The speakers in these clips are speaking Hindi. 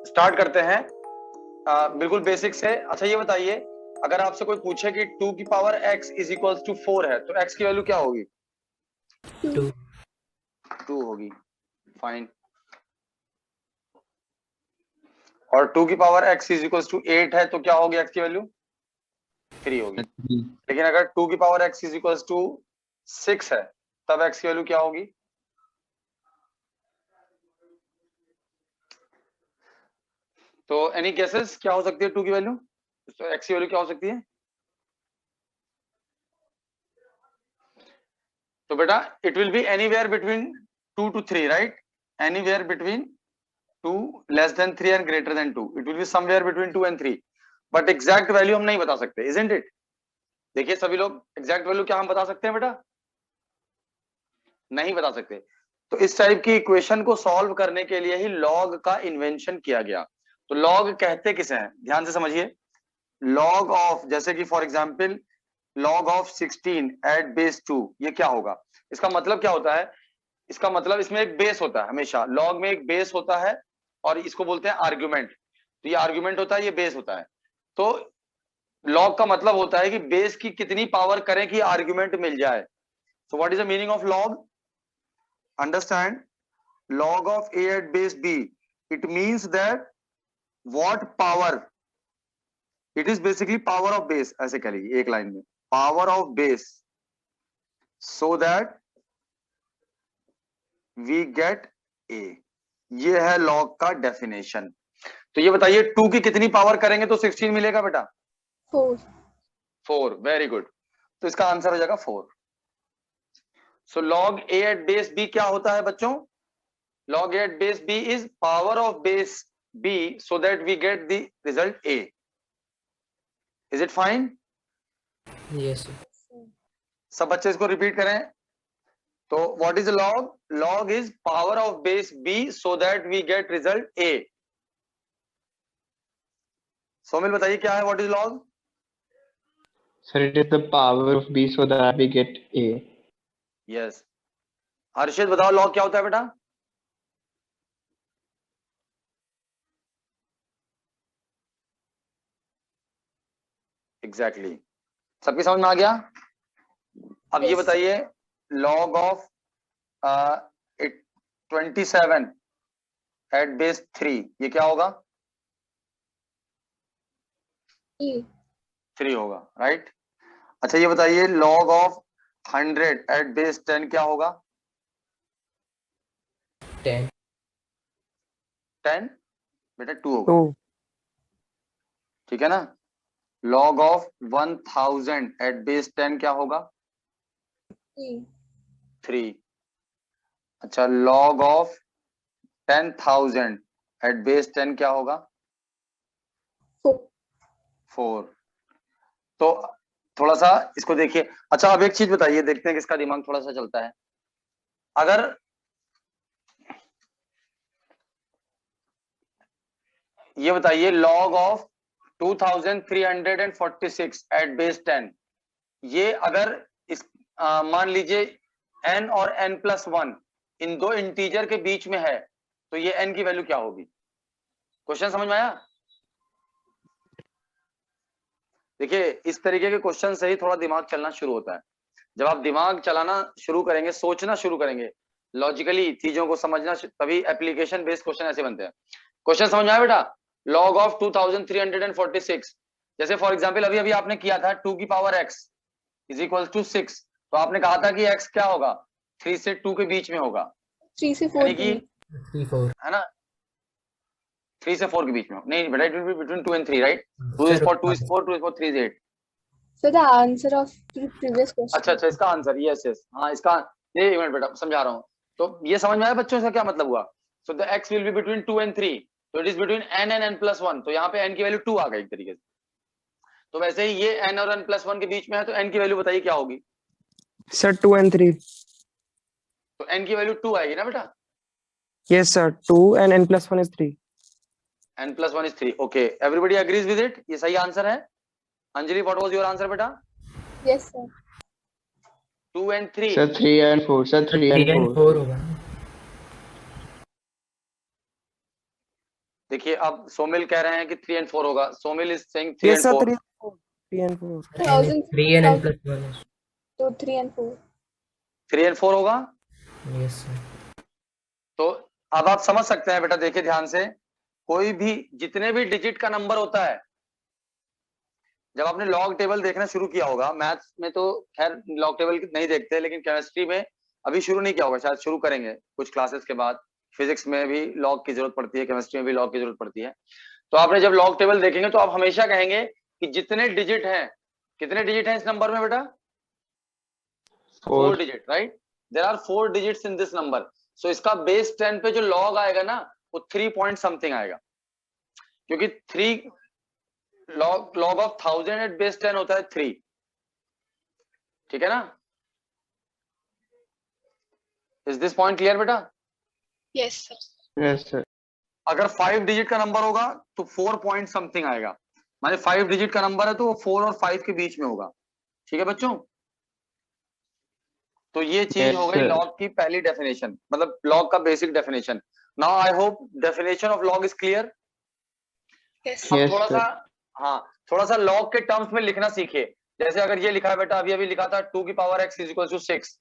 स्टार्ट करते हैं बिल्कुल बेसिक से। अच्छा ये बताइए, अगर आपसे कोई पूछे कि 2 की power x is equal to 4 है तो x की वैल्यू क्या होगी? 2 2 होगी। फाइन। और 2 की power x is equal to 8 है तो क्या होगी x की वैल्यू? 3 होगी। लेकिन अगर 2 की power x is equal to 6 है तब x की वैल्यू क्या होगी? तो एनी गेसेस क्या हो सकती है 2 की वैल्यू? तो x की वैल्यू क्या हो सकती है? तो बेटा it will be anywhere between 2 to 3, right? Anywhere between 2 less than 3 and greater than 2, it will be somewhere between 2 and 3, but exact value हम नहीं बता सकते, इजंट इट? देखिए सभी लोग, एग्जैक्ट वैल्यू क्या हम बता सकते हैं बेटा? नहीं बता सकते। तो इस टाइप की इक्वेशन को सॉल्व करने के लिए ही लॉग का इन्वेंशन किया गया। तो लॉग कहते किसे हैं, ध्यान से समझिए। लॉग ऑफ, जैसे कि for example log of 16 at base 2, ये क्या होगा? इसका मतलब क्या होता है? इसका मतलब इसमें एक बेस होता है, हमेशा लॉग में एक बेस होता है और इसको बोलते हैं आर्ग्यूमेंट। तो ये आर्ग्यूमेंट होता है, ये बेस होता है। तो लॉग का मतलब होता है कि बेस की कितनी पावर करें कि आर्ग्यूमेंट मिल जाए। So what is the meaning of log? Understand, log of a at base b, it means that what power, it is basically power of base, ऐसे कह लीजिए एक लाइन में, power of base, so that we get a। ये है log का डेफिनेशन। तो ये बताइए 2 की कितनी पावर करेंगे तो 16 मिलेगा बेटा? 4 4, वेरी गुड। तो इसका आंसर हो जाएगा 4। सो log a at base b क्या होता है बच्चों? log a at base b is power of base b so that we get the result a। Is it fine? Yes. सब बच्चे इसको रिपीट करें। तो what is log? log is power of base b so that we get result a। Somil बताइए क्या है what is log? Sir, it is the power of b so that we get a. Yes. Harshit बताओ log क्या होता है बेटा? एग्जैक्टली सबकी समझ में आ गया? अब ये Yes. बताइए log of 27 एट बेस 3, ये क्या होगा? E 3 होगा, राइट? अच्छा ये बताइए log of 100 एट बेस 10 क्या होगा? 10. 10 बेटा 2 होगा। 2. ठीक है ना? log of 1000 एट बेस 10 क्या होगा? E 3। अच्छा log of 10,000 एट बेस 10 क्या होगा? 4 4। तो थोड़ा सा इसको देखिए। अच्छा अब एक चीज बताइए, देखते हैं किसका दिमाग थोड़ा सा चलता है। अगर ये बताइए log of 2346 एट बेस 10, ये अगर इस मान लीजिए n और n+1 इन दो इंटीजर के बीच में है तो ये n की वैल्यू क्या होगी? क्वेश्चन समझ में आया? देखिए इस तरीके के क्वेश्चन से ही थोड़ा दिमाग चलना शुरू होता है। जब आप दिमाग चलाना शुरू करेंगे, सोचना शुरू करेंगे, लॉजिकली चीजों को समझना, तभी एप्लीकेशन बेस्ड क्वेश्चन ऐसे बनते हैं। क्वेश्चन समझ में आया बेटा? log ऑफ 2346, जैसे फॉर एग्जांपल अभी अभी आपने किया था 2 की power x is equal to 6, तो आपने कहा था कि x क्या होगा? 3 से 2 के बीच में होगा, 3 से 4 यानी कि 3, 4. है ना, 3 से 4 के बीच में। नहीं बेटा, it will be between 2 and 3, right? 2 is Sir, for 2 is 4, 2 is for 3 is 8। So the answer of the previous question. अच्छा अच्छा, इसका आंसर यस यस, हाँ इसका, ये एक मिनट बेटा समझा रहा हूँ। तो ये समझ में आया बच्चों, इसका क्या मतलब हुआ? So the x will be between 2 and 3, तो it is between n and n+1, तो यहाँ पे n की वैल्यू 2 आ गई एक तरीके से। तो वैसे ही ये n और n+1 के बीच में है तो n की वैल्यू बताइए क्या होगी? Sir, 2 and 3. तो n की वैल्यू 2 आएगी ना बेटा? Yes, sir. 2 and n+1 is 3. n+1 is 3। Okay, everybody agrees with it? ये सही आंसर है। Anjali what was your answer बेटा? Yes, sir. 2 and 3। Sir, 3 and 4. Sir, 3 and 3 and 4. 4 होगा। देखिए अब सोमिल कह रहे हैं कि 3 and 4 होगा. Somil is saying 3 Yes, and sir. 4. 3 and 4. 1000 3 and n plus 1 is. So 3 and 4. 3 and 4 होगा. Yes, sir. तो अब आप समझ सकते हैं बेटा, देखिए ध्यान से, कोई भी जितने भी डिजिट का नंबर होता है, जब आपने लॉग टेबल देखना शुरू किया होगा, मैथ्स में तो खैर लॉग टेबल नहीं देखते, लेकिन केमिस्ट्री में अभी शुरू नहीं किया होगा, शायद शुरू करेंगे कुछ क्लासेस के बाद. फिजिक्स में भी लॉग की जरूरत पड़ती है, केमिस्ट्री में भी लॉग की जरूरत पड़ती है. तो आपने जब लॉग टेबल देखेंगे तो आप हमेशा कहेंगे कि जितने डिजिट हैं, कितने डिजिट हैं इस नंबर में बेटा? 4 digit, right? There are 4 digits in this number. So इसका बेस 10 पे जो लॉग आएगा ना, वो 3 पॉइंट समथिंग आएगा, क्योंकि 3 लॉग ऑफ 1000 एट बेस 10 होता है 3. ठीक है ना? इज दिस पॉइंट क्लियर बेटा? Yes, sir. Yes, sir. अगर 5 डिजिट का नंबर होगा तो 4 पॉइंट समथिंग आएगा, माने 5 डिजिट का नंबर है तो वो 4 और 5 के बीच में होगा. ठीक है बच्चों? तो ये चीज Yes, हो गई sir. लॉग की पहली डेफिनेशन, मतलब लॉग का basic definition. Now I hope definition of log is clear. Yes. हम Yes, थोड़ा sir. सा, हाँ, थोड़ा सा लॉग के टर्म्स में लिखना सीखिए. जैसे अगर ये लिखा है बेटा, अभी लिखा था 2 की power x is equal to 6,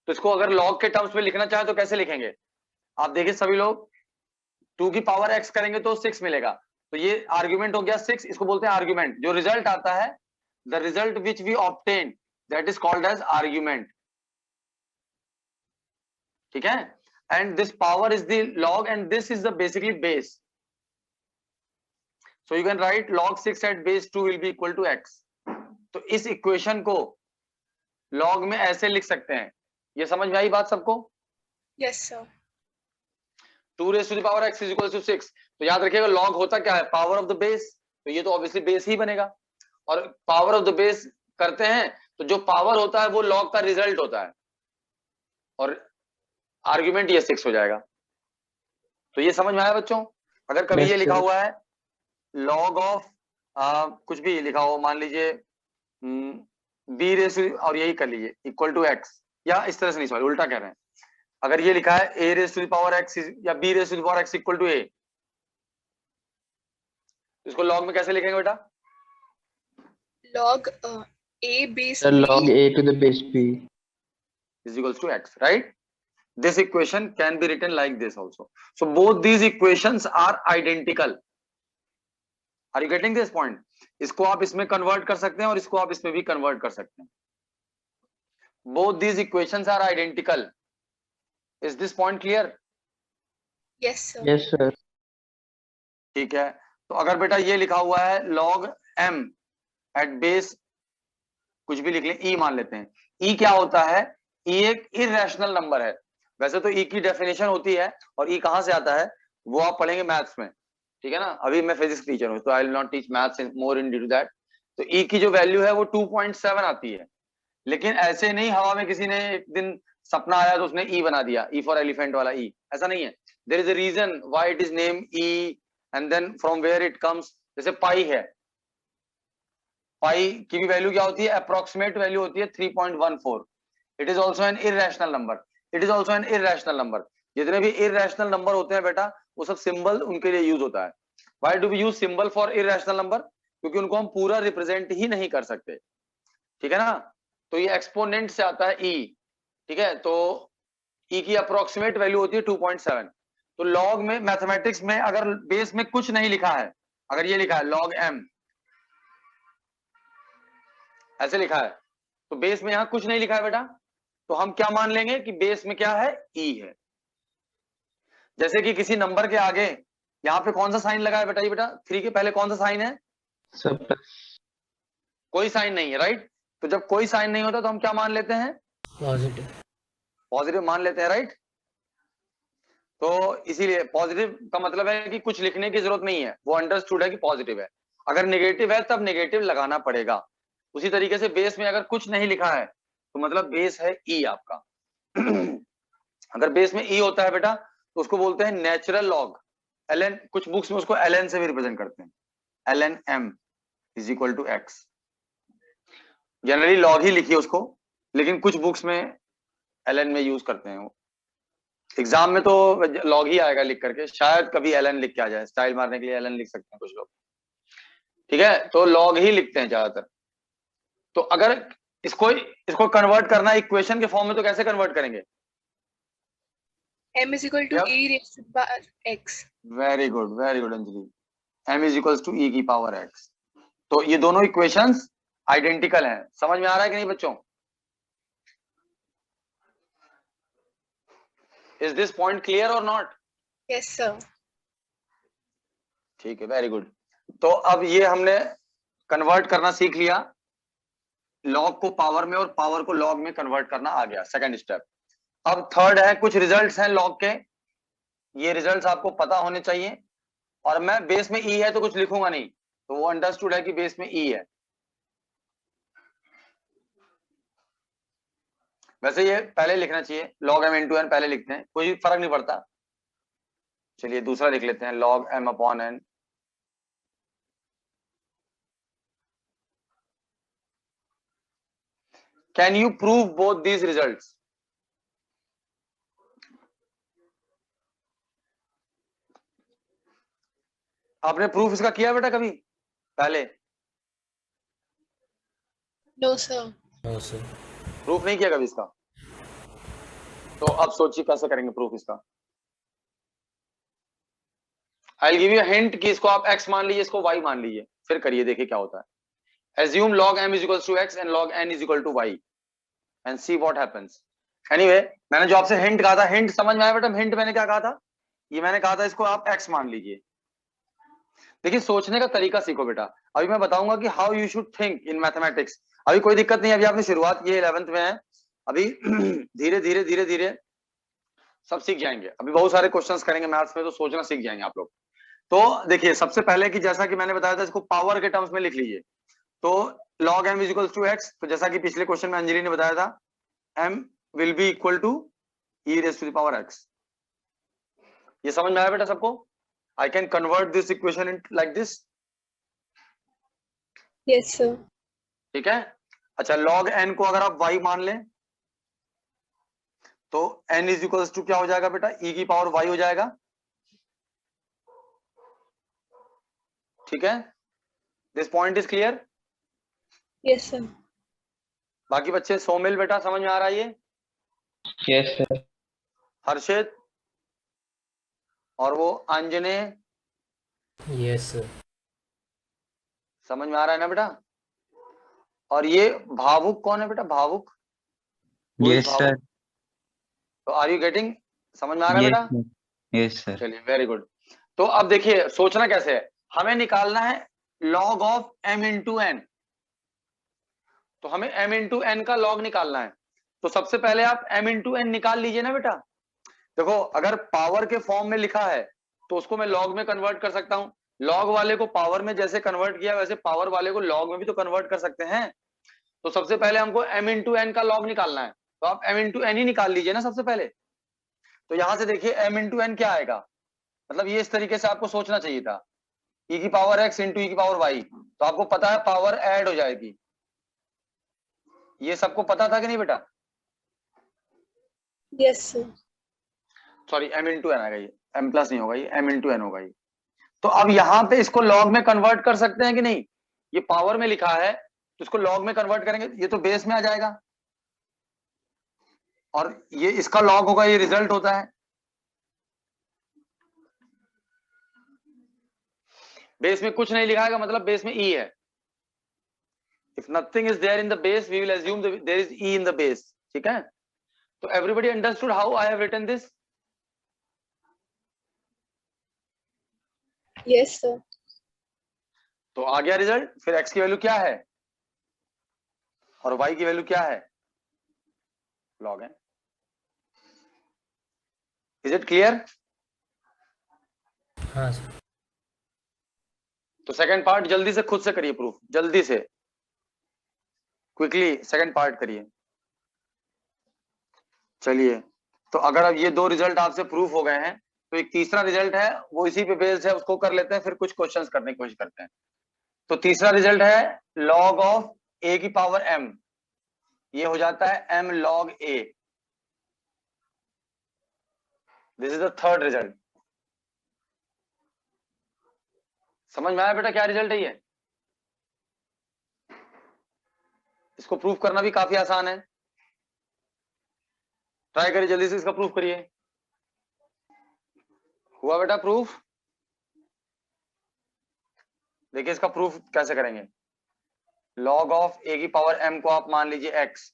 तो इसको अगर लॉग के टर्म्स में लिखना चाहे तो कैसे लिखेंगे? आप देखिए सभी लोग, 2 की पावर x करेंगे तो 6 मिलेगा, तो ये आर्ग्यूमेंट हो गया 6. इसको बोलते हैं आर्ग्यूमेंट. जो रिजल्ट आता है, the result which we obtain, that is called as argument. ठीक है? And this power is the log and this is the basically base. So you can write log 6 at base 2 will be equal to x. तो इस इक्वेशन को log में ऐसे लिख सकते हैं. ये समझ में आई बात सबको? Yes, sir. 2 raised to the power x is equal to 6. तो याद रखिएगा log होता क्या है? Power of the base. तो ये तो ऑब्वियसली बेस ही बनेगा, और पावर ऑफ द बेस करते हैं तो जो पावर होता है वो log का रिजल्ट होता है, और आर्ग्यूमेंट ये 6 हो जाएगा. तो ये समझ में आया बच्चों? अगर कभी Yes, ये लिखा sir. हुआ है log ऑफ कुछ भी लिखा हो, मान लीजिए बी रेस, और यही कर लीजिए इक्वल टू एक्स, या इस तरह से नहीं, सॉरी उल्टा कह रहे हैं. अगर ये लिखा है a raise to the power x या b raise to the power x equal to a, इसको log में कैसे लिखेंगे बेटा? Log a base The b. log a to the base b. Is equals to x, right? This equation can be written like this also. So both these equations are identical. Are you getting this point? इसको आप इसमें कन्वर्ट कर सकते हैं और इसको आप इसमें भी कन्वर्ट कर सकते हैं. Both these equations are identical. Is this point clear? Yes, sir. Yes, sir. ठीक है. तो अगर बेटा ये लिखा हुआ है log m at base, कुछ भी लिख लें, e मान लेते हैं. e क्या होता है? e एक इररेशनल नंबर है. वैसे तो e की डेफिनेशन होती है, और e कहां से आता है वो आप पढ़ेंगे मैथ्स में. ठीक है ना? अभी मैं फिजिक्स टीचर हूं, तो I will not teach maths more in due to that. तो e की जो वैल्यू है वो 2.7 आती है. लेकिन ऐसे नहीं हवा में किसी ने एक दिन सपना आया तो उसने e बना दिया, e फॉर एलिफेंट वाला e. ऐसा नहीं है. There is a reason why it is name e, and then from where it comes. जैसे पाई है, पाई की भी वैल्यू क्या होती है? अप्रोक्सीमेट वैल्यू होती है 3.14. It is also an irrational number. It is also an irrational number. जितने भी इररेशनल नंबर होते हैं बेटा, वो सब सिंबल उनके लिए यूज होता है. Why do we use symbol for irrational number? क्योंकि उनको हम पूरा रिप्रेजेंट ही नहीं कर सकते. ठीक है ना? तो ये एक्सपोनेंट से आता है e. ठीक है? तो e की अप्रोक्सीमेट वैल्यू होती है 2.7. तो लॉग में, मैथमेटिक्स में, अगर बेस में कुछ नहीं लिखा है, अगर ये लिखा है log m, ऐसे लिखा है, तो बेस में यहां कुछ नहीं लिखा है बेटा, तो हम क्या मान लेंगे कि बेस में क्या है? e है. जैसे कि किसी नंबर के आगे यहाँ पे कौन सा साइन लगा है बताइए बेटा? 3 के पहले कौन सा साइन है? Subtract. कोई साइन नहीं है, राइट? तो जब कोई साइन नहीं होता तो हम क्या मान लेते हैं? Positive. पॉजिटिव मान लेते हैं, राइट? तो इसीलिए पॉजिटिव का मतलब है कि कुछ लिखने की जरूरत नहीं है, वो अंडरस्टूड है कि पॉजिटिव है. अगर नेगेटिव है तब नेगेटिव लगाना पड़ेगा. उसी तरीके से बेस में अगर कुछ नहीं लिखा है तो मतलब बेस है ई आपका. अगर बेस में ई होता है बेटा तो उसको बोलते हैं नेचुरल लॉग. ln, कुछ बुक्स में उसको ln से भी रिप्रेजेंट करते हैं. ln m is equal to x. Generally log ही लिखिए उसको, लेकिन कुछ बुक्स में ln में यूज करते हैं वो. एग्जाम में तो लॉग ही आएगा लिख करके, शायद कभी एलन लिख के आ जाए, स्टाइल मारने के लिए एलन लिख सकते हैं कुछ लोग, ठीक है, तो लॉग ही लिखते हैं ज्यादातर। तो अगर इसको कन्वर्ट करना इक्वेशन के फॉर्म में तो कैसे कन्वर्ट करेंगे? m is equal to Yep. e raised to the power x. Very good Anjali, m is equals to e की पावर x। तो ये दोनों इक्वेशंस आइडेंटिकल हैं, समझ में आ रहा है कि नहीं बच्चों? इज दिस पॉइंट क्लियर और नॉट? Yes, sir. ठीक है, वेरी गुड। तो अब ये हमने कन्वर्ट करना सीख लिया, लॉग को पावर में और पावर को लॉग में कन्वर्ट करना आ गया, सेकंड स्टेप। अब थर्ड है, कुछ रिजल्ट्स हैं लॉग के, ये रिजल्ट्स आपको पता होने चाहिए। और मैं बेस में ई है तो कुछ लिखूंगा नहीं, तो वो अंडरस्टूड है कि बेस में ई है। वैसे ये पहले लिखना चाहिए, लॉग एम इंटू एन पहले लिखते हैं, कोई फर्क नहीं पड़ता। चलिए दूसरा लिख लेते हैं, log m upon n. Can you prove both these results? आपने प्रूफ इसका किया बेटा कभी पहले? No, sir. No sir. Proof नहीं किया कभी इसका? तो अब सोचिए कैसे करेंगे प्रूफ इसका। I will give you hint कि इसको आप x मान लीजिए, इसको y मान लीजिए, फिर करिए, देखिए क्या होता है। Assume log m is equals to x and log n is equal to y and see what happens. Anyway, मैंने जो आपसे हिंट कहा था, हिंट समझ में आया बेटा? हिंट मैंने क्या कहा था? ये मैंने कहा था इसको आप x मान लीजिए। देखिए सोचने का तरीका सीखो बेटा। अभी मैं बताऊंगा कि how you should think in mathematics. अभी कोई दिक्कत नहीं, अभी आपने शुरुआत की है, 11th में है, अभी धीरे धीरे धीरे धीरे सब सीख जाएंगे। अभी बहुत सारे क्वेश्चंस करेंगे मैथ्स में, तो सोचना सीख जाएंगे आप लोग। तो देखिए सबसे पहले कि जैसा कि मैंने बताया था, इसको पावर के टर्म्स में लिख लीजिए। तो log m is equals to x, तो जैसा कि पिछले क्वेश्चन में अंजलि ने बताया था, m will be equal to e raise to the power x। ये समझ में आया बेटा सबको? I can convert this equation in like this. Yes, sir. ठीक है। अच्छा, log n को अगर आप y मान लें तो n इज इक्वल्स टू क्या हो जाएगा बेटा? e की पावर y हो जाएगा। ठीक है, this point is clear? Yes, sir. बाकी बच्चे, सोमिल बेटा समझ में आ रहा है ये? Yes, sir. हर्षित और वो अंजने, यस सर। समझ में आ रहा है ना बेटा? और ये भावुक कौन है बेटा? भावुक? Yes, sir. तो आर यू गेटिंग? समझ में आ रहा है Yes, बेटा? sir. Yes, sir. चलिए वेरी गुड। तो अब देखिए सोचना कैसे है, हमें निकालना है log of m into n. तो हमें m इंटू एन का log निकालना है। तो सबसे पहले आप m इंटू एन निकाल लीजिए ना बेटा। देखो अगर पावर के फॉर्म में लिखा है तो उसको मैं log में कन्वर्ट कर सकता हूं। log वाले को पावर में जैसे कन्वर्ट किया, वैसे पावर वाले को log में भी तो कन्वर्ट कर सकते हैं। तो सबसे पहले हमको m इंटू एन का log निकालना है, तो आप m इंटू एन ही निकाल लीजिए ना सबसे पहले। तो यहां से देखिए m इंटू एन क्या आएगा, मतलब ये इस तरीके से आपको सोचना चाहिए था, e की पावर x इंटू e की पावर y। तो आपको पता है पावर ऐड हो जाएगी। ये सबको पता था कि नहीं बेटा? Yes, sir. Sorry, m into n आएगा, ये m प्लस नहीं होगा, ये m इंटू एन होगा ये। तो अब यहाँ पे इसको log में कन्वर्ट कर सकते हैं कि नहीं? ये पावर में लिखा है तो इसको log में कन्वर्ट करेंगे, ये तो बेस में आ जाएगा और ये इसका log होगा, ये रिजल्ट होता है। बेस में कुछ नहीं लिखा है मतलब बेस में e है। If nothing is there in the base, we will assume that there is e in the base. ठीक है? तो everybody understood how I have written this? Yes, sir. तो आ गया रिजल्ट। फिर x की वैल्यू क्या है और y की वैल्यू क्या है? log n। Is it clear? हाँ सर। तो सेकंड पार्ट जल्दी से खुद से करिए प्रूफ, जल्दी से क्विकली सेकंड पार्ट करिए। चलिए, तो अगर अब ये दो रिजल्ट आपसे प्रूफ हो गए हैं तो एक तीसरा रिजल्ट है, वो इसी पे बेस्ड है, उसको कर लेते हैं, फिर कुछ क्वेश्चंस करने की कोशिश करते हैं। तो तीसरा रिजल्ट है log ऑफ a की पावर m, ये हो जाता है m log a। This is the third result. समझ में आया बेटा क्या रिजल्ट है ये? इसको प्रूफ करना भी काफी आसान है, ट्राई करिए जल्दी से, इसका प्रूफ करिए। हुआ बेटा प्रूफ? देखिए इसका प्रूफ कैसे करेंगे। लॉग ऑफ ए की पावर m को आप मान लीजिए x,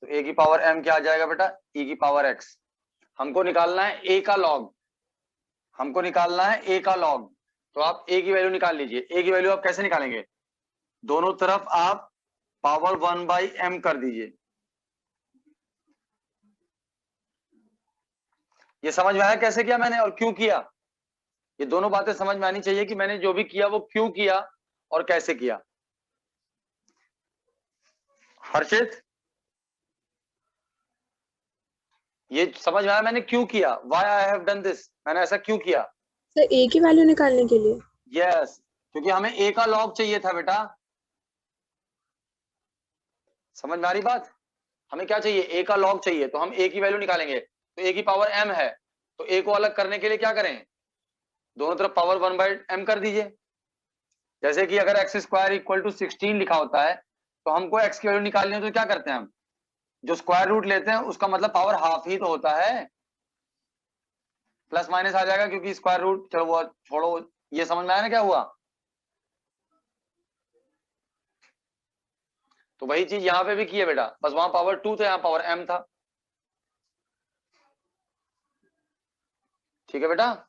तो a की पावर m क्या आ जाएगा बेटा? e की पावर x। हमको निकालना है a का लॉग, हमको निकालना है a का लॉग, तो आप a की वैल्यू निकाल लीजिए। a की वैल्यू आप कैसे निकालेंगे? दोनों तरफ आप पावर 1/m कर दीजिए। ये समझ में आया कैसे किया मैंने और क्यों किया? ये दोनों बातें समझ में आनी चाहिए कि मैंने जो भी किया वो क्यों किया और कैसे किया। हर्षित, ये समझ में आया मैंने क्यों किया? Why I have done this, मैंने ऐसा क्यों किया? सर ए की वैल्यू निकालने के लिए। यस, क्योंकि हमें ए का लॉग चाहिए था बेटा। समझ में आ रही बात? हमें क्या चाहिए? ए का लॉग चाहिए, तो हम ए की वैल्यू निकालेंगे। तो ए की पावर m है, तो ए को अलग करने के लिए क्या करें? दोनों तरफ पावर 1/m कर दीजिए। जैसे कि अगर x स्क्वायर इक्वल टू 16 लिखा होता है, तो हमको x की वैल्यू निकालनी है, तो क्या करते हैं हम? जो स्क्वायर रूट लेते हैं उसका मतलब पावर हाफ ही तो होता है, प्लस माइनस आ जाएगा क्योंकि स्क्वायर रूट, चलो वो छोड़ो, ये समझ में आया ना क्या हुआ? तो वही चीज यहाँ पे भी की है बेटा, बस वहां पावर 2 था, यहाँ पावर m था। ठीक है बेटा?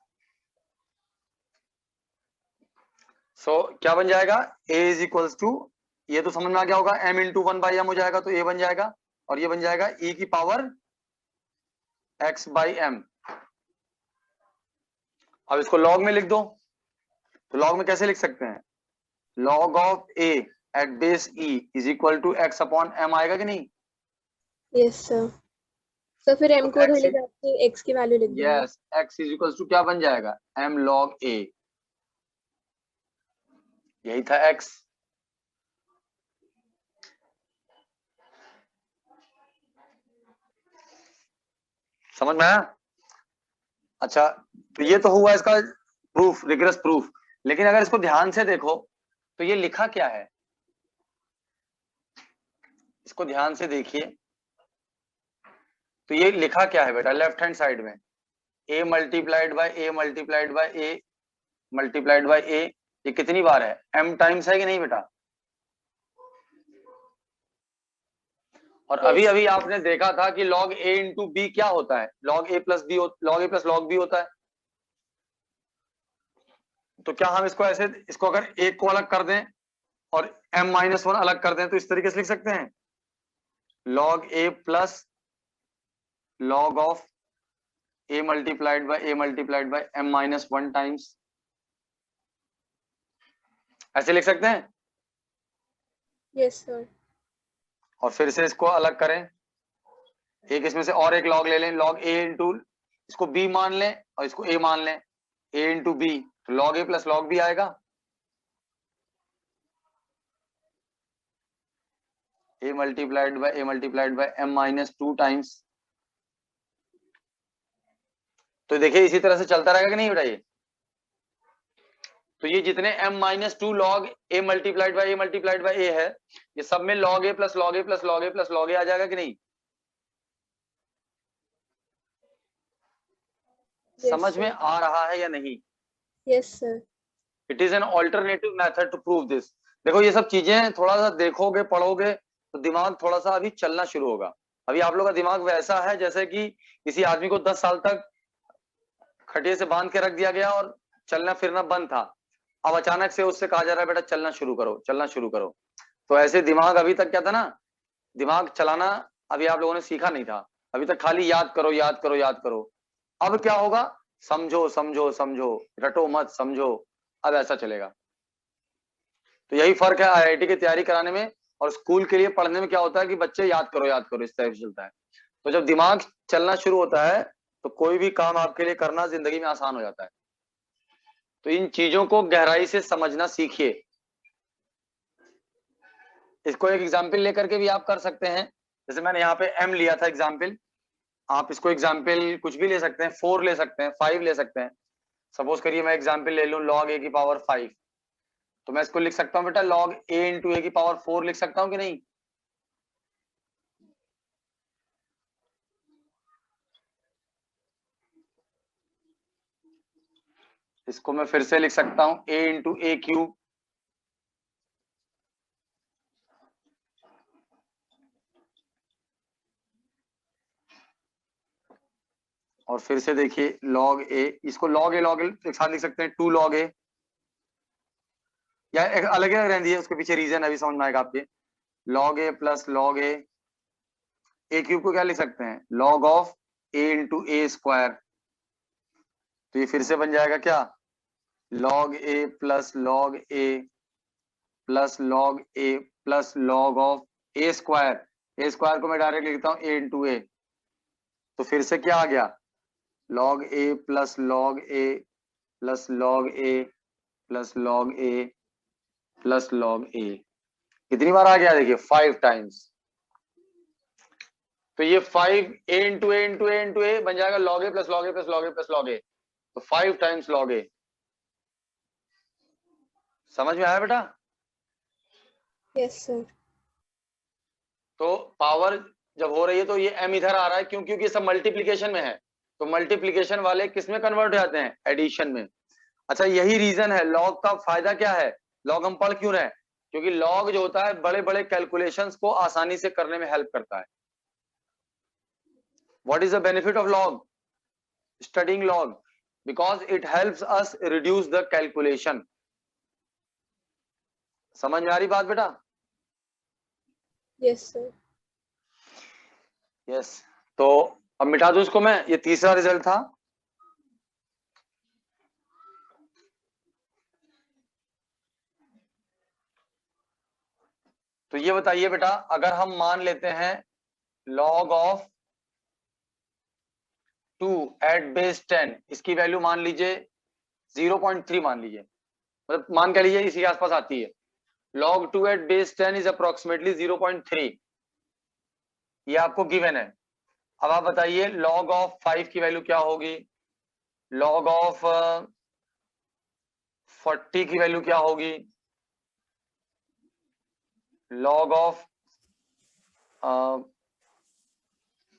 सो क्या बन जाएगा? a इज इक्वल्स टू, ये तो समझ में आ गया होगा, m इंटू 1/m हो जाएगा, तो a बन जाएगा, और ये बन जाएगा e की पावर x/m। अब इसको लॉग में लिख दो, तो लॉग में कैसे लिख सकते हैं? Log of a at base e is equal to x upon m आएगा कि नहीं? Yes sir. सर फिर m तो को उधर x ले जाके x की वैल्यू लिख देंगे। Yes, x is equal to क्या बन जाएगा? m log a, यही था x। समझ में आया? अच्छा, तो ये तो हुआ इसका प्रूफ, रिग्रेस प्रूफ। लेकिन अगर इसको ध्यान से देखो तो ये लिखा क्या है? इसको ध्यान से देखिए तो ये लिखा क्या है बेटा? लेफ्ट हैंड साइड में a multiplied by a multiplied by a multiplied by a, ये कितनी बार है? m टाइम्स है कि नहीं बेटा? और अभी अभी आपने देखा था कि log a इंटू बी क्या होता है? log a plus b, log a plus log b होता है। तो क्या हम इसको ऐसे, इसको अगर एक को अलग कर दें और m-1 अलग कर दें तो इस तरीके से लिख सकते हैं, log a plus log of a multiplied by m-1 times, ऐसे लिख सकते हैं। Yes sir. और फिर से इसको अलग करें, एक इसमें से और एक log ले लें, log a इंटू, इसको b मान लें और इसको a मान लें, a इंटू बी, तो log a plus log b आएगा। a multiplied by m-2 times. तो देखिए इसी तरह से चलता रहेगा कि नहीं बेटा? ये तो ये जितने m-2 log a multiplied by a है, ये सब में log a plus log a plus log a plus log a आ जाएगा कि नहीं? समझ में आ रहा है या नहीं? Yes sir. It is an alternative method to prove this. देखो ये सब चीजें थोड़ा सा देखोगे पढ़ोगे तो दिमाग थोड़ा सा अभी चलना शुरू होगा। अभी आप लोग का दिमाग वैसा है जैसे कि किसी आदमी को 10 साल तक खटिया से बांध के रख दिया गया और चलना फिरना बंद था, अब अचानक से उससे कहा जा रहा है बेटा चलना शुरू करो, चलना शुरू करो। तो ऐसे दिमाग अभी तक क्या था ना, दिमाग चलाना अभी आप लोगों ने सीखा नहीं था, अभी तक खाली याद करो याद करो याद करो। अब क्या होगा? समझो समझो समझो, रटो मत, समझो, अब ऐसा चलेगा। तो यही फर्क है आईआईटी की तैयारी कराने में और स्कूल के लिए पढ़ने में। क्या होता है कि बच्चे याद करो इस टाइप से चलता है। तो जब दिमाग चलना शुरू होता है तो कोई भी काम आपके लिए करना जिंदगी में आसान हो जाता है। तो इन चीजों को गहराई से समझना सीखिए। इसको एक एग्जाम्पल लेकर के भी आप कर सकते हैं, जैसे मैंने यहाँ पे m लिया था एग्जाम्पल। आप इसको एग्जाम्पल कुछ भी ले सकते हैं, 4 ले सकते हैं, 5 ले सकते हैं। सपोज करिए मैं एग्जाम्पल ले लूं log a की पावर 5, तो मैं इसको लिख सकता हूं बेटा log a इंटू a की पावर 4 लिख सकता हूं कि नहीं? इसको मैं फिर से लिख सकता हूं a इंटू a क्यूब, और फिर से देखिए log a, इसको log a एक साथ लिख सकते हैं 2 log a, या एक अलग अलग रहती है, उसके पीछे रीजन अभी समझ में आएगा आपके। log a plus log a cube को क्या लिख सकते हैं log of a into a square, तो ये फिर से बन जाएगा क्या log a plus log a plus log a plus log of a square को मैं डायरेक्ट लिखता हूँ a इंटू a, तो फिर से क्या आ गया log a plus log a plus log a plus log a plus log a, कितनी बार आ गया देखिए 5 टाइम्स। तो ये 5 a into a into a into a बन जाएगा log a plus log a plus log a plus log a, तो 5 टाइम्स log a। समझ में आया बेटा? Yes, sir. तो पावर जब हो रही है तो ये m इधर आ रहा है, क्यों? क्योंकि सब मल्टीप्लीकेशन में है, तो मल्टीप्लीकेशन वाले किस में कन्वर्ट हो जाते हैं एडिशन में। अच्छा यही रीजन है, लॉग का फायदा क्या है, लॉग हम पढ़ क्यों रहे हैं, क्योंकि लॉग जो होता है बड़े बड़े कैलकुलेशंस को आसानी से करने में हेल्प करता है। What is the benefit of log, studying log? Because it helps us reduce the calculation. समझ में आ रही बात बेटा? Yes, sir. यस तो अब मिटा दूं इसको मैं, ये तीसरा रिजल्ट था। तो ये बताइए बेटा, अगर हम मान लेते हैं log ऑफ 2 एट बेस 10, इसकी वैल्यू मान लीजिए 0.3 मान लीजिए, मतलब मान के लीजिए इसी के आसपास आती है। log 2 at base 10 is approximately 0.3, ये आपको गिवन है। अब आप बताइए log ऑफ 5 की वैल्यू क्या होगी, log ऑफ 40 की वैल्यू क्या होगी, log ऑफ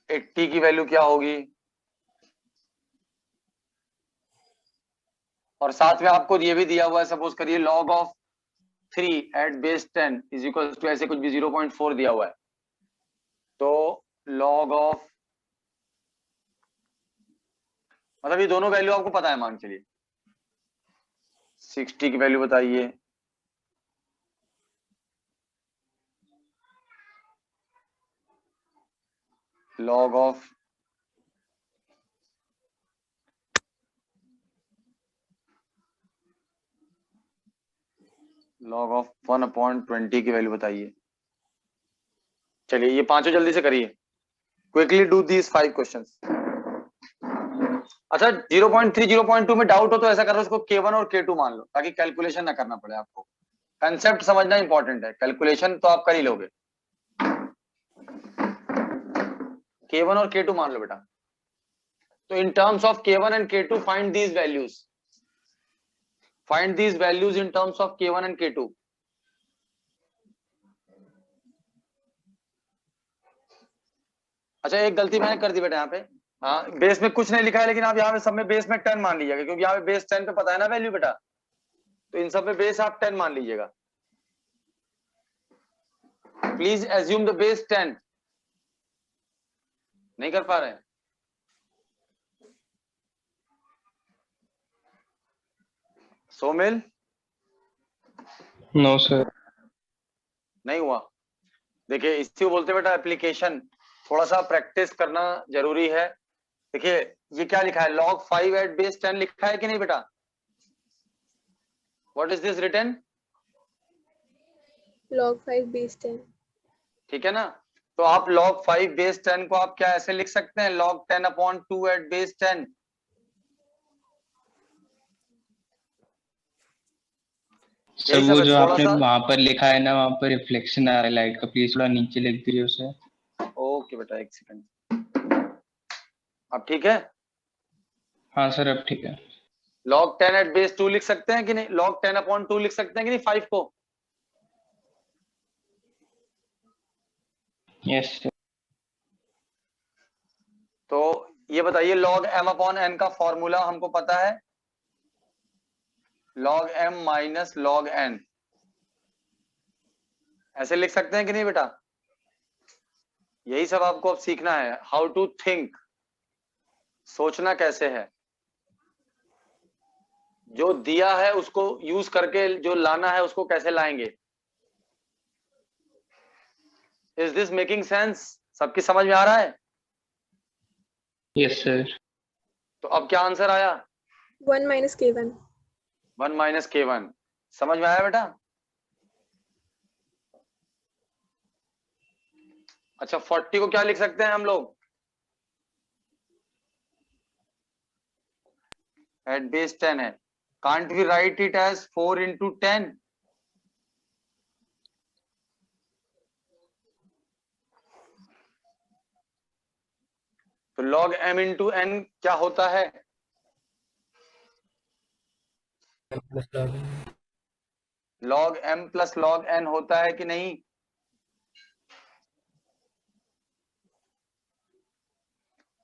80 की वैल्यू क्या होगी, और साथ में आपको ये भी दिया हुआ है, सपोज करिए log of 3 at base 10 is equal to ऐसे कुछ भी 0.4 दिया हुआ है, तो log ऑफ, मतलब ये दोनों वैल्यू आपको पता है, मान के लिए 60 की वैल्यू बताइए, log ऑफ log ऑफ 1/20 की वैल्यू बताइए। चलिए ये पांचों जल्दी से करिए, क्विकली डू दीज 5 क्वेश्चंस। अच्छा 0.3 0.2 में डाउट हो तो ऐसा करो, उसको K1 और K2 मान लो, ताकि कैलकुलेशन ना करना पड़े आपको। कंसेप्ट समझना इंपॉर्टेंट है, कैलकुलेशन तो आप कर ही लोगे। K1 और K2 मान लो बेटा। तो in terms of K1 and K2 find these values, find these values in terms of K1 and K2। अच्छा एक गलती मैंने कर दी बेटा यहाँ पे, हाँ बेस में कुछ नहीं लिखा है, लेकिन आप यहाँ पे सब में बेस में 10 मान लीजिएगा, क्योंकि यहाँ पे बेस 10 पे पता है ना वैल्यू बेटा, तो इन सब में बेस आप 10 मान लीजिएगा। Please assume the base 10। नहीं कर पा रहे हैं? Somil No, sir. नहीं हुआ। देखिए इसी को बोलते हैं बेटा एप्लीकेशन, थोड़ा सा प्रैक्टिस करना जरूरी है। देखिए ये क्या लिखा है, log 5 एट बेस 10 लिखा है कि नहीं बेटा? What is this written? Log 5 base 10. ठीक है ना, तो आप log 5 बेस 10 को आप क्या ऐसे लिख सकते हैं, log 10/2 एट बेस 10। सर वो जो आपने वहां पर लिखा है ना, वहां पर रिफ्लेक्शन आ रहा है लाइट का, प्लीज थोड़ा नीचे लिख दीजिए उसे। ओके बेटा एक सेकंड। अब ठीक है? हाँ सर अब ठीक है। log 10 एट बेस 2 लिख सकते हैं कि नहीं? log 10 अपॉन 2 लिख सकते हैं कि नहीं 5 को? Yes sir. तो ये बताइए log m अपॉन n का फॉर्मूला हमको पता है, log m minus log n, ऐसे लिख सकते हैं कि नहीं बेटा? यही सब आपको अब सीखना है, हाउ टू थिंक, सोचना कैसे है, जो दिया है उसको यूज करके जो लाना है उसको कैसे लाएंगे। Is this making sense? सबकी समझ में आ रहा है? Yes sir. तो अब क्या आंसर आया? 1 minus K1. 1 minus K1। समझ में आया बेटा? अच्छा 40 को क्या लिख सकते हैं हम लोग? एट बेस 10 है, can't we write it as 4 into 10? तो log m इंटू n क्या होता है? Plus log n. log m plus log n होता है कि नहीं?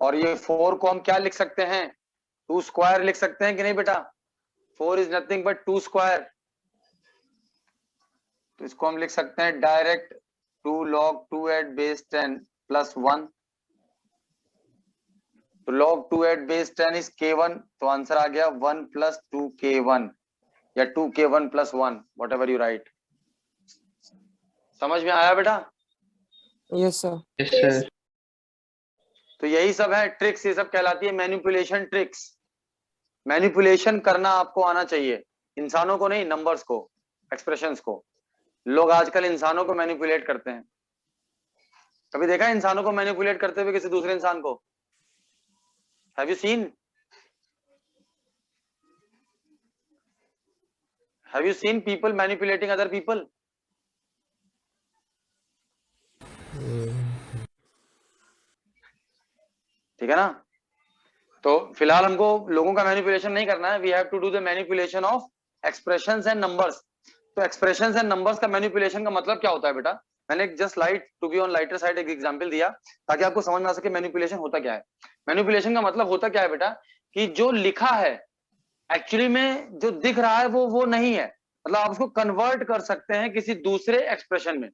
और ये 4 को हम क्या लिख सकते हैं? 2 स्क्वायर लिख सकते हैं कि नहीं बेटा? 4 इज नथिंग बट 2 स्क्वायर। तो इसको हम लिख सकते हैं direct 2 log 2 at base 10 plus 1। तो log 2 at base 10 is K1, तो आंसर आ गया 1 प्लस 2K1 या 2K1 plus 1, what ever you right. समझ में आया बेटा? Yes sir. Yes sir. तो यही सब है ट्रिक्स, ये सब कहलाती है मैनिपुलेशन ट्रिक्स। मैनिपुलेशन करना आपको आना चाहिए, इंसानों को नहीं, नंबर्स को, एक्सप्रेशंस को। लोग आजकल इंसानों को मैनिपुलेट करते हैं। कभी देखा है इंसानों को मैनिपुलेट करते हुए किसी दूसरे इंसान को? Have you seen? Have you seen people manipulating other people? ठीक है ना? तो फिलहाल हमको लोगों का मैनिपुलेशन नहीं करना है, we have to do the manipulation of expressions and numbers. तो एक्सप्रेशंस एंड नंबर्स का मैनिपुलेशन का मतलब क्या होता है बेटा? मैंने एक just light to be on lighter side एक एग्जांपल दिया ताकि आपको समझ में आ सके मैनिपुलेशन होता क्या है। मैनिपुलेशन का मतलब होता क्या है बेटा? कि जो लिखा है एक्चुअली में जो दिख रहा है वो नहीं है, मतलब आप उसको कन्वर्ट कर सकते हैं किसी दूसरे एक्सप्रेशन में।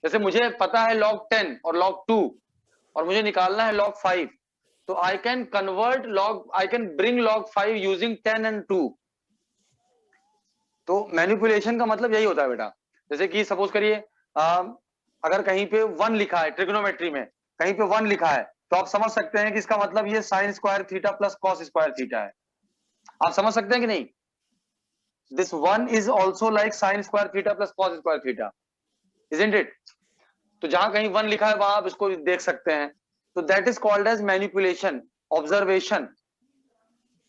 जैसे मुझे पता है log 10 और log 2 और मुझे निकालना है log 5, तो I can convert I can bring log 5 using 10 and 2। तो मैनिपुलेशन का मतलब यही होता है बेटा। जैसे कि सपोज करिए अगर कहीं पे 1 लिखा है, ट्रिग्नोमेट्री में कहीं पे 1 लिखा है, तो आप समझ सकते हैं कि इसका मतलब ये sine square theta plus cos square theta है। आप समझ सकते हैं कि नहीं? This 1 is also like sine square theta plus cos square theta, isn't it? तो जहां कहीं 1 लिखा है वहां आप इसको देख सकते हैं। तो that is called as manipulation, observation.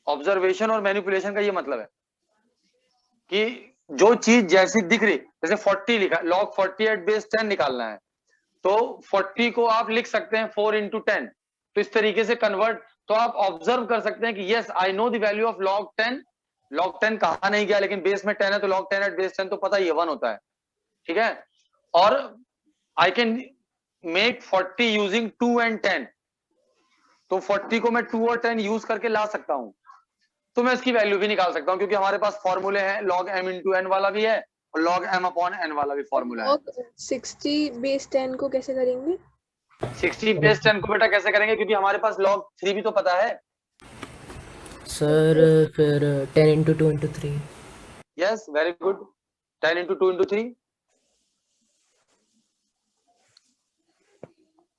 Observation और मैनिपुलेशन का ये मतलब है कि जो चीज जैसी दिख रही, जैसे 40 लिखा, log 40 एट बेस 10 निकालना है, तो 40 को आप लिख सकते हैं 4 इंटू 10। तो इस तरीके से कन्वर्ट, तो आप ऑब्जर्व कर सकते हैं कि yes I know the value of log 10। log 10 कहा नहीं गया लेकिन बेस में 10 है, तो log 10 एट बेस 10 तो पता ही है 1 होता है। ठीक है? और I can make 40 using 2 and 10, तो 40 को मैं 2 और 10 यूज करके ला सकता हूं, तो मैं इसकी वैल्यू भी निकाल सकता हूं क्योंकि हमारे पास फॉर्मूले हैं, log m इंटू n वाला भी है और log m अपॉन n वाला भी फॉर्मूला है। log 60 base 10 को कैसे करेंगे? 60 बेस 10 को बेटा कैसे करेंगे, क्योंकि हमारे पास log 3 भी तो पता है। सर फिर 10 into 2 into 3। Yes very good, 10 into 2 into 3।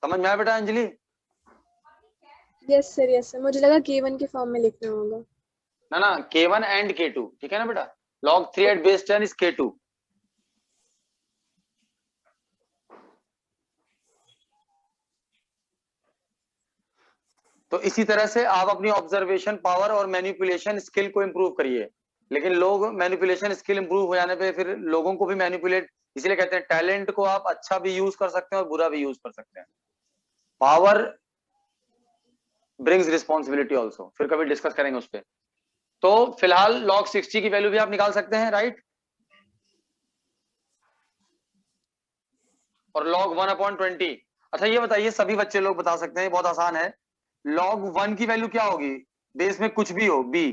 समझ में आया बेटा अंजलि? यस सर, मुझे लगा K1 के फॉर्म में लिखना होगा। ना K1 एंड K2, ठीक है ना बेटा? log 3 at base 10 is K2। तो इसी तरह से आप अपनी ऑब्जर्वेशन पावर और मैनिपुलेशन स्किल को इंप्रूव करिए। लेकिन लोग मैनिपुलेशन स्किल इंप्रूव हो जाने पे फिर लोगों को भी मैनिपुलेट, इसलिए कहते हैं टैलेंट को आप अच्छा भी यूज कर सकते हैं और बुरा भी यूज कर सकते हैं। पावर ब्रिंग्स रिस्पॉन्सिबिलिटी ऑल्सो, फिर कभी डिस्कस करेंगे उस पर। तो फिलहाल log 60 की वैल्यू भी आप निकाल सकते हैं, राइट। और log 1/20। अच्छा ये बताइए, सभी बच्चे लोग बता सकते हैं, बहुत आसान है। log 1 की वैल्यू क्या होगी, बेस में कुछ भी हो b,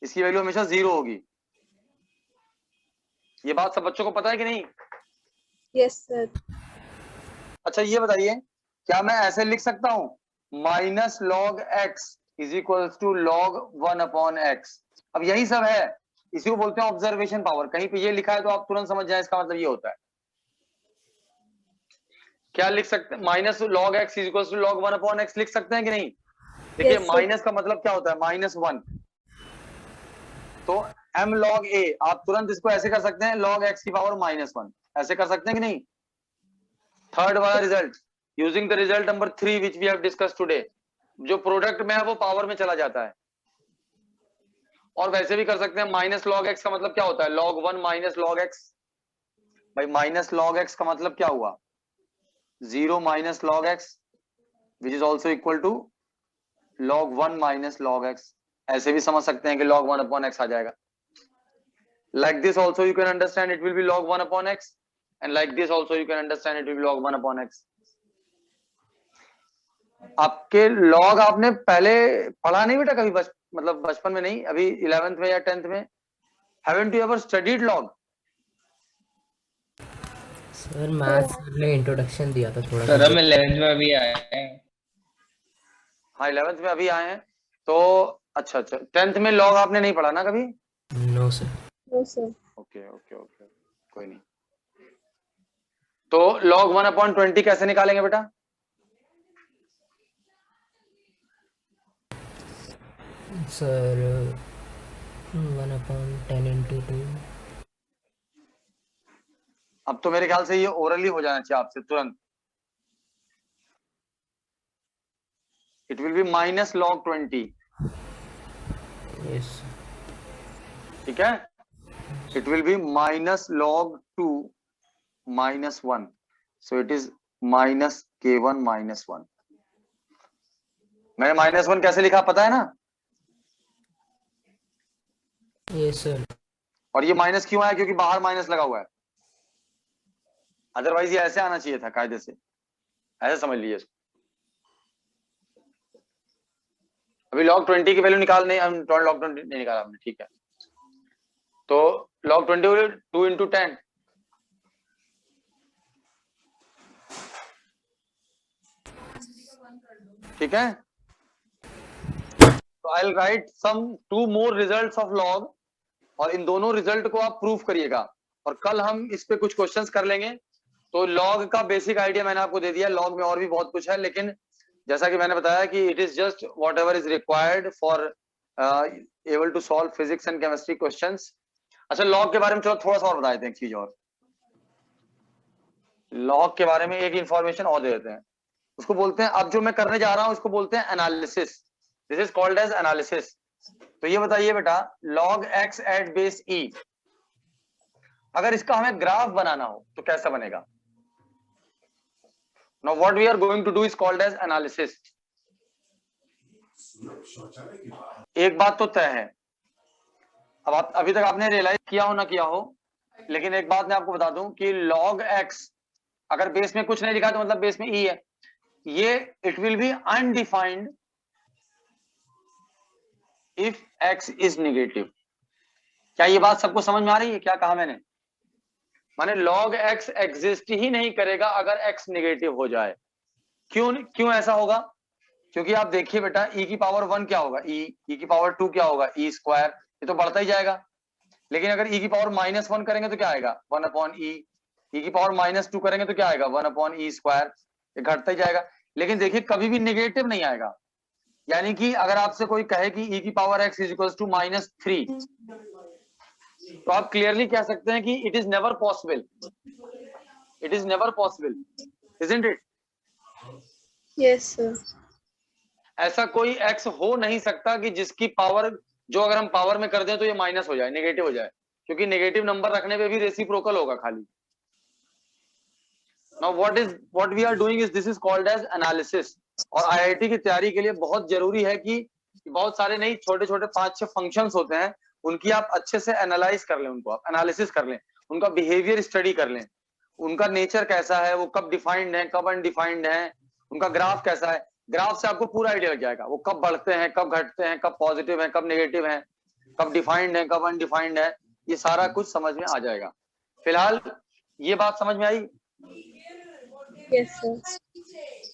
इसकी वैल्यू हमेशा 0 होगी। ये बात सब बच्चों को पता है कि नहीं? Yes sir. अच्छा ये बताइए, क्या मैं ऐसे लिख सकता हूं minus log x is equal to log 1/x? अब यही सब है, इसी को बोलते हैं ऑब्जर्वेशन पावर। कहीं पे ये लिखा है तो आप तुरंत समझ जाए इसका मतलब ये होता है। क्या लिख सकते हैं, minus log x is equal to log 1/x लिख सकते हैं कि नहीं? देखिए Yes, sir. माइनस का मतलब क्या होता है, -1। तो m log a, आप तुरंत इसको ऐसे कर सकते हैं log x की पावर -1, ऐसे कर सकते हैं कि नहीं? थर्ड वाला result, using the result number 3 which we have discuss today, जो प्रोडक्ट में है वो पावर में चला जाता है। और वैसे भी कर सकते हैं माइनस log x का मतलब क्या होता है, log 1 माइनस log x। भाई माइनस log x का मतलब क्या हुआ, 0 minus log x which is also equal to log 1 minus log x। ऐसे भी समझ सकते हैं कि log 1/x आ जाएगा। Like this also you can understand it will be log 1/x, and like this also you can understand it will be log 1/x। आपके log आपने पहले पढ़ा नहीं बेटा कभी, मतलब बचपन में नहीं, अभी 11th में या 10th में? Haven't you ever studied log? Sir maths sir ने इंट्रोडक्शन दिया था थोड़ा सर सा। हम 11th में अभी आए हैं। हाँ 11th में अभी आए हैं तो अच्छा 10th में log आपने नहीं पढ़ा ना कभी? No sir. No, sir. Okay okay okay, कोई नहीं। तो log 1/20 कैसे निकालेंगे बेटा? Sir 1/10 into 2। अब तो मेरे ख्याल से ये ओरली हो जाना चाहिए आपसे तुरंत। It will be minus log 20, yes. ठीक है। It will be minus log 2 minus 1, so it is minus k1 minus 1। मैंने -1 कैसे लिखा पता है ना? Yes sir. और ये माइनस क्यों आया, क्योंकि बाहर माइनस लगा हुआ है, अदरवाइज ये ऐसे आना चाहिए था कायदे से, ऐसे समझ लीजिए इसको। अभी log 20 की वैल्यू निकाल नहीं, हम log 20 नहीं निकाला हमने, ठीक है। तो log 20 2 into 10, ठीक है। तो I will write some 2 more results of log, और इन दोनों रिजल्ट को आप प्रूफ करिएगा, और कल हम इस पे कुछ क्वेश्चंस कर लेंगे। तो लॉग का बेसिक आइडिया मैंने आपको दे दिया, लॉग में और भी बहुत कुछ है, लेकिन जैसा कि मैंने बताया कि it is just whatever is required for able to solve physics and chemistry questions. अच्छा लॉग के बारे में चलो थोड़ा सा और बता देते हैं, एक चीज और, लॉग के बारे में एक इंफॉर्मेशन और दे देते हैं। उसको बोलते हैं, अब जो मैं करने जा रहा हूं उसको बोलते हैं analysis, this is called as analysis. तो ये बताइए बेटा, log x at base e, अगर इसका हमें ग्राफ बनाना हो तो कैसा बनेगा? Now what we are going to do is called as analysis। एक बात तो तय है, अब आप अभी तक आपने रियलाइज किया हो ना किया हो, लेकिन एक बात मैं आपको बता दूं कि log x अगर बेस में कुछ नहीं लिखा तो मतलब बेस में e है, ये it will be undefined if x is negative. क्या ये बात सबको समझ में आ रही है? क्या कहा मैंने? माने log x एग्जिस्ट ही नहीं करेगा अगर x नेगेटिव हो जाए। क्यों ऐसा होगा? क्योंकि आप देखिए बेटा, e की पावर 1 क्या होगा, e की पावर 2 क्या होगा, e स्क्वायर, ये तो बढ़ता ही जाएगा। लेकिन अगर e की पावर -1 करेंगे तो क्या आएगा, 1/e, e की पावर -2 करेंगे तो क्या आएगा, 1/e स्क्वायर, ये घटता ही जाएगा। लेकिन देखिए कभी भी नेगेटिव नहीं आएगा, यानी कि अगर आपसे कोई कहे कि e की power x is equal to -3, तो आप क्लियरली कह सकते हैं कि it is never possible, it is never possible, isn't it? Yes, sir. ऐसा कोई x हो नहीं सकता कि जिसकी पावर, जो अगर हम पावर में कर दें तो ये माइनस हो जाए, नेगेटिव हो जाए, क्योंकि नेगेटिव नंबर रखने पे भी रेसिप्रोकल होगा खाली। Now what we are doing is this is called as analysis. और IIT की तैयारी के लिए बहुत जरूरी है कि बहुत सारे नहीं छोटे छोटे 5-6 फंक्शंस होते हैं, उनकी आप अच्छे से एनालाइज कर लें, उनको आप एनालिसिस कर लें, उनका बिहेवियर स्टडी कर लें, उनका नेचर कैसा है, वो कब डिफाइंड है, कब अनडिफाइंड है, उनका ग्राफ कैसा है। ग्राफ से आपको पूरा आइडिया लग जाएगा, वो कब बढ़ते हैं, कब घटते हैं, कब पॉजिटिव है, कब नेगेटिव है, कब डिफाइंड है, कब अनडिफाइंड है, ये सारा कुछ समझ में आ जाएगा। फिलहाल ये बात समझ में आई? Yes, sir.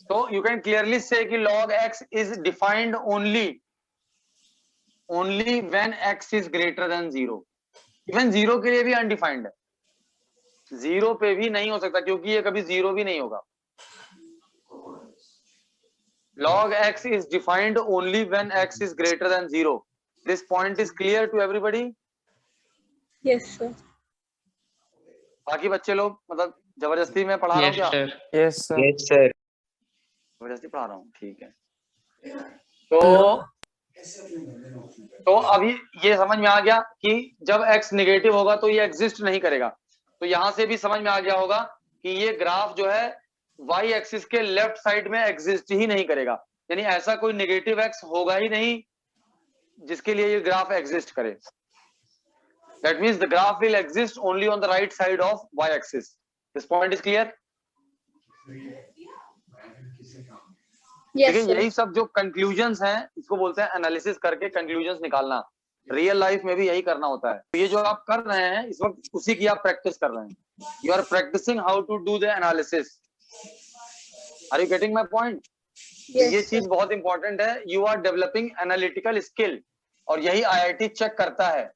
So you can clearly say कि log x is defined only when x is greater than 0. Even 0 के लिए भी undefined है, 0 पे भी नहीं हो सकता क्योंकि ये कभी 0 भी नहीं होगा। Log x is defined only when x is greater than 0. This point is clear to everybody? Yes, sir. बाकी बच्चे लोग मतलब जबरदस्ती में पढ़ा रहा हूँ Yes, क्या? sir. Yes, sir. Yes, sir. जबरदस्ती पढ़ा रहा हूँ, ठीक है। तो अभी ये समझ में आ गया कि जब x निगेटिव होगा तो ये एग्जिस्ट नहीं करेगा। तो यहां से भी समझ में आ गया होगा कि ये ग्राफ जो है y एक्सिस के लेफ्ट साइड में एग्जिस्ट ही नहीं करेगा, यानी ऐसा कोई नेगेटिव x होगा ही नहीं जिसके लिए ये ग्राफ एग्जिस्ट करे। That means the graph will exist only on the right side of y axis. This point is clear? Yes, देखिए sir. यही सब जो कंक्लूजन्स हैं इसको बोलते हैं एनालिसिस करके कंक्लूजन्स निकालना। रियल लाइफ में भी यही करना होता है। तो ये जो आप कर रहे हैं इस वक्त उसी की आप प्रैक्टिस कर रहे हैं। You are practicing how to do the analysis. Are you getting my point? Yes, ये sir. चीज बहुत इंपॉर्टेंट है। You are developing analytical skill और यही IIT चेक करता है।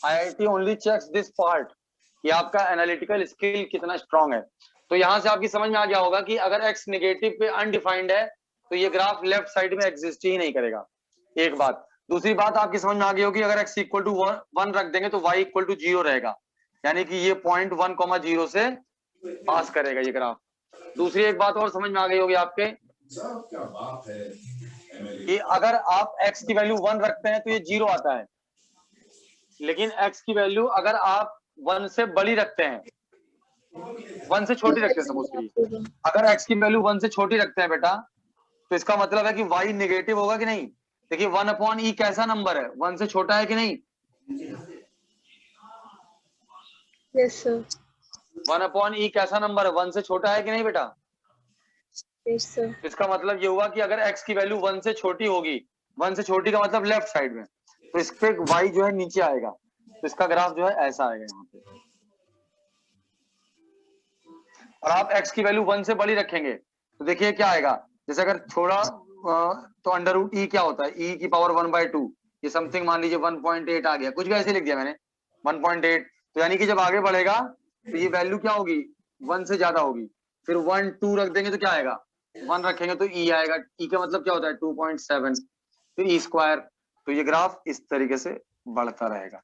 IIT only checks this part कि आपका एनालिटिकल स्किल कितना स्ट्रांग है। तो यहां से आपकी समझ में आ गया होगा कि अगर x नेगेटिव पे अनडिफाइंड है तो ये ग्राफ लेफ्ट साइड में एग्जिस्ट ही नहीं करेगा। एक बात। दूसरी बात आपकी समझ में आ गई होगी, अगर x इक्वल टू 1 रख देंगे तो y इक्वल टू 0 रहेगा, यानी कि ये पॉइंट 1,0 से पास करेगा ये ग्राफ। दूसरी एक बात और समझ में आ गई होगी आपके कि अगर आप x की वैल्यू 1 रखते हैं तो ये 0 आता है, लेकिन x की वैल्यू अगर आप 1 से बड़ी रखते हैं, 1 से छोटी रखते हैं, सपोज करिए अगर x की वैल्यू 1 से छोटी रखते हैं बेटा, तो इसका मतलब है कि y नेगेटिव होगा कि नहीं। देखिए 1/e कैसा नंबर है, 1 से छोटा है कि नहीं? Yes, sir. 1/e कैसा नंबर है, 1 से छोटा है कि नहीं बेटा? Yes, sir. इसका मतलब ये हुआ कि अगर x की वैल्यू 1 से छोटी होगी, 1 से छोटी का मतलब लेफ्ट साइड में, तो इस पे y जो है नीचे आएगा, तो इसका ग्राफ जो है ऐसा आएगा यहाँ पे। और आप x की वैल्यू 1 से बड़ी रखेंगे तो देखिए क्या आएगा, जैसे अगर छोड़ा तो √e क्या होता है, e की पावर 1/2, ये समथिंग मान लीजिए 1.8 आ गया, कुछ भी ऐसे लिख दिया मैंने 1.8। तो यानी कि जब आगे बढ़ेगा तो ये वैल्यू क्या होगी, 1 से ज्यादा होगी। फिर 1, 2 रख देंगे तो क्या आएगा, 1 रखेंगे तो e आएगा, e का मतलब क्या होता है 2.7, तो e स्क्वायर। तो ये ग्राफ इस तरीके से बढ़ता रहेगा।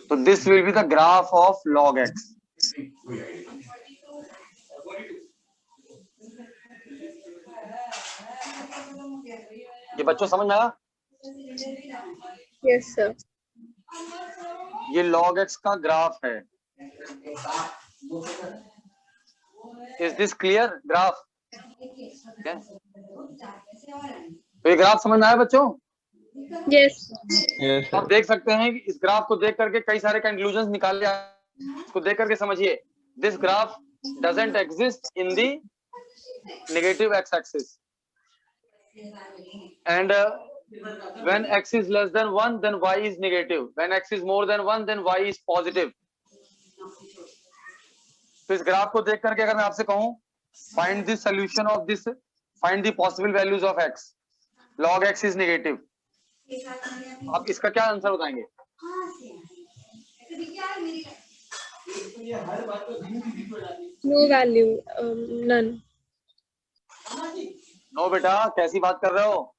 तो this will be the graph of log x। ये बच्चों समझ में आया? Yes, sir. ये log x का ग्राफ है। Is this clear graph? तो ये ग्राफ समझ में आया बच्चों? Yes. Yes, आप sir. देख सकते हैं कि इस ग्राफ को देख करके कई सारे कंक्लूजन्स निकाल लिया। इसको देख करके समझिए, this graph doesn't exist in the negative x axis and when x is less than 1 then y is negative, when x is more than 1 then y is positive। तो इस ग्राफ को देख करके अगर मैं आपसे कहूं find the solution of this, find the possible values of x, log x is negative, आप इसका क्या आंसर बताएंगे? No value. None. नो बेटा, कैसी बात कर रहे हो?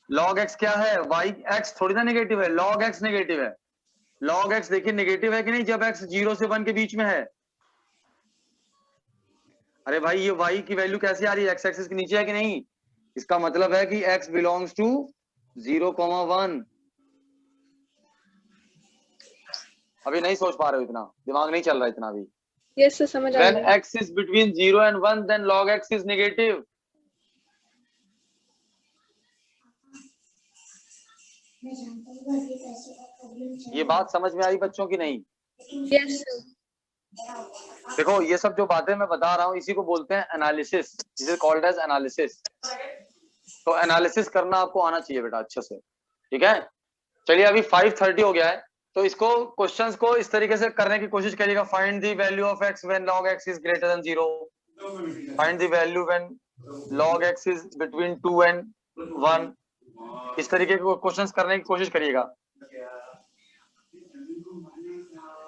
log x क्या है, y x थोड़ी ना नेगेटिव है, log x नेगेटिव है। log x देखिए नेगेटिव है कि नहीं जब x 0 से 1 के बीच में है। अरे भाई ये y की वैल्यू कैसे आ रही है, x एक्सिस के नीचे है कि नहीं? इसका मतलब है कि x बिलोंग्स टू 0,1। अभी नहीं सोच पा रहे हो इतना, दिमाग नहीं चल रहा इतना अभी। Yes, sir. समझ आ When गया. x is between 0 and 1, then log x is negative. ये बात समझ में आई बच्चों की नहीं? Yes, sir. देखो ये सब जो बातें मैं बता रहा हूँ इसी को बोलते हैं analysis, is called as analysis. तो एनालिसिस करना आपको आना चाहिए बेटा अच्छे से, ठीक है। चलिए अभी 5:30 हो गया है, तो इसको क्वेश्चंस को इस तरीके से करने की कोशिश करिएगा। Find the value of x when log x is greater than 0, find the value when log x is between 2 and 1। इस तरीके के क्वेश्चंस करने की कोशिश करिएगा,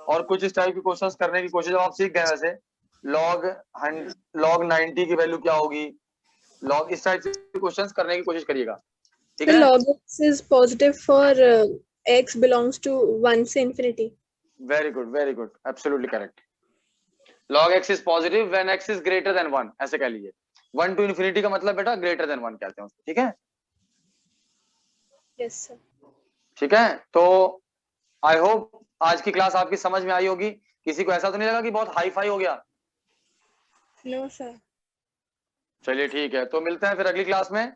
और कुछ इस टाइप के क्वेश्चंस करने की कोशिश। आप सीख गए वैसे log 90 की वैल्यू क्या होगी, log इस टाइप से क्वेश्चंस करने की कोशिश करिएगा, ठीक The है। log x is positive for x belongs to 1 से infinity. Very good, absolutely correct. log x is positive when x is greater than 1, ऐसे कह लीजिए। 1 to infinity का मतलब बेटा ग्रेटर देन 1 कहते हैं उसको, ठीक है। Yes, sir. ठीक है, तो आई होप आज की क्लास आपकी समझ में आई होगी। किसी को ऐसा तो नहीं लगा कि बहुत हाई फाई हो गया? No, sir. चलिए ठीक है, तो मिलते हैं फिर अगली क्लास में।